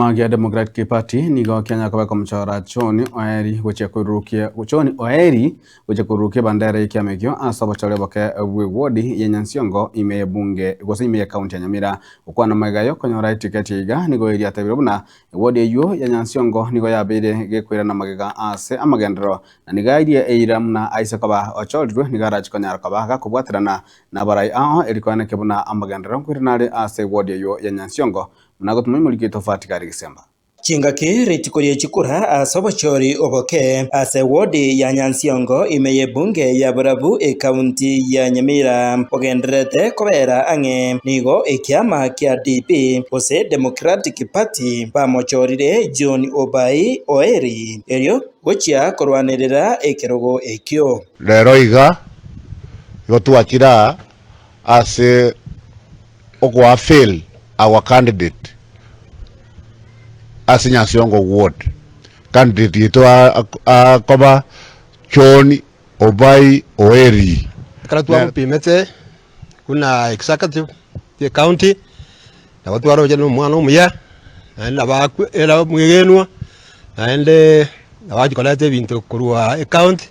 Magia Democratic Party nigo Kenya kwa mchora Choni Oeri weche kurukia Choni Oeri weche kurukia bandera ikiamekyo asaba chale boke wodi yenyansiongo ime bunge gose ime county ya Nyamira ukwana magayo konyora ticket iga nigo eri atabirobuna wodi eyo yenyansiongo nigo yabere gekwira na magega ase amagendro na nigaidie eiramna aise kaba ocholdwe nigara chikonyara kaba gakubwatirana na barai erikwana kebuna amagendro kwirinare ase wodi eyo yenyansiongo nago tumimulike tofauti kari Disemba. Chingaki ritikorie chikura asobochori oboke ase wodi ya Nyansiongo imeye bunge ya Burabu county ya Nyamira ogendrete kobera ange nigo ekiama kia DP ose Democratic Party bamochorire John Obai Oeri erio gochia korwanirira ekerogo ekyo lero iga gotwakira ase ogwa fail our candidate as Nyansiongo ward candidate yetu akoba Choni Obai Oeri kala tuwa pimete kuna executive the county na watu waro jeno mwana umuya na baku era mwegenwa naende na waji kolate bintu kurua account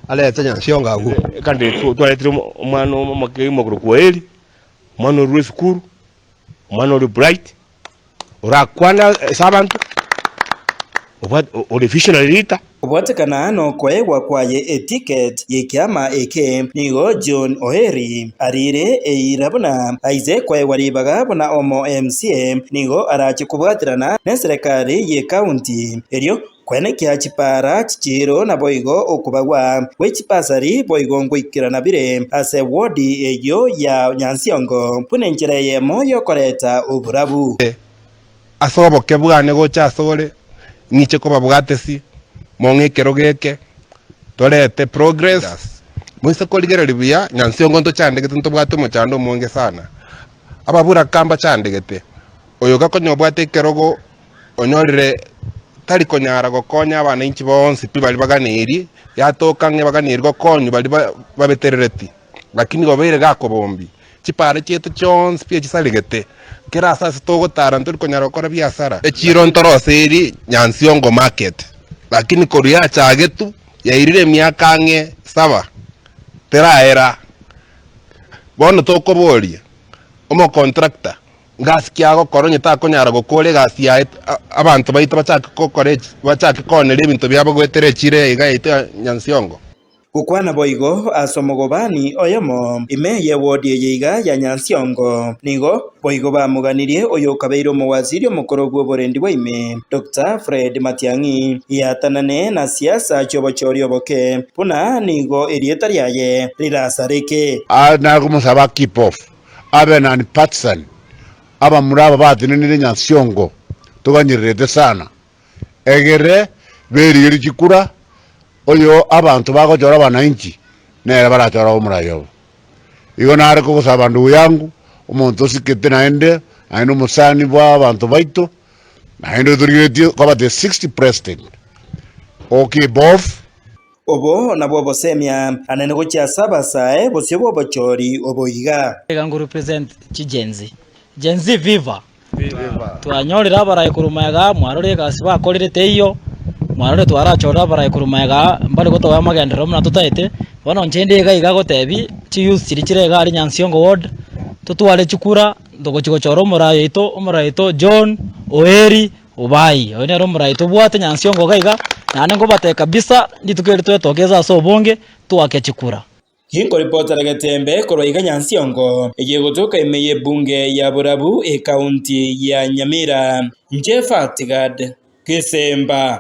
ale Nyansiongo agu candidate tuwaletire mwana makimo kuruko Oeri mwana ru skuru mwana ru bright ora kwana sabantu official rita obwatekana no kwegwa kwaye eticket yekiama eke nigo John Oeri arire eirabuna aize kwegwa ribaga buna omo MCM nigo arachi kubwatirana na serikali ye county erio kwene kia chipara chichiro na boigo okubagwa wechipasari boigo ngwikirana bire ase wodi eyo ya Nyansiongo punenjere ye moyo koreta oburabu asobo kebwane gocha asore niche ko babwatesi mongekero geke torete progress mwise koligera libya Nyansiongo nto chandegete nto bwato mochando monge sana ababura kamba chandegete oyo gakonyo bwate kerogo onyorire tari konyara gokonya abana inchi bonse pi bali baganeri yatokange baganeri gokonyo bali babeterereti lakini gobere gakobombi chipare chetu chons pia chisaligete kera sasa togo taranto konyara kora biashara echiro ntoroseri Nyansiongo market lakini koria chagetu yairire miaka nge saba teraera bono tokoboria omo contractor gas kiago koronye ta konyara gokole gas ya abantu baita bachaka kokore bachaka konere ibintu byabo gwetere chire igaita Nyansiongo ukwana boigo asomogobani oyomo imeye wodi yeiga ya Nyansiongo nigo boigo bamuganirie oyo kabeiro mowaziri omukoro gwoborendi bwaime Dr. Fred Matiang'i yatanane na siasa chobochori oboke puna nigo erieta ryaye rirasareke na kumusaba keep off abe na partisan aba muraba batinene Nyansiongo tuganyirete sana egere beri chikura oyo abantu bagojora abananchi nera barachora omurayo igo nare ko gusaba ndu yangu umuntu sikete naende aino musani bwa abantu baito naende durigeti kwa the 60 president okay bof obo nabo bosemia anene gocha saba sae bosyo bochori oboiga gangu represent chigenzi genzi viva twanyorira baraye kurumaga mwarore kasi bakorire teyo mwarore twarachora baraye kurumaga mbali goto wa magendero muna tutaite bono nchende iga gotebi chi use chirichire ga ari Nyansiongo ward tutwale chikura ndogochigochoro omuraito John Oeri Obai onero omuraito bwate Nyansiongo gaiga nane ngo bate kabisa nditukere twetokeza so bonge tuwake chikura Hinko reporter Gatembe koroiga Nyansiongo ejegotoka imeye bunge ya Burabu county ya Nyamira Njefa Tigad Disemba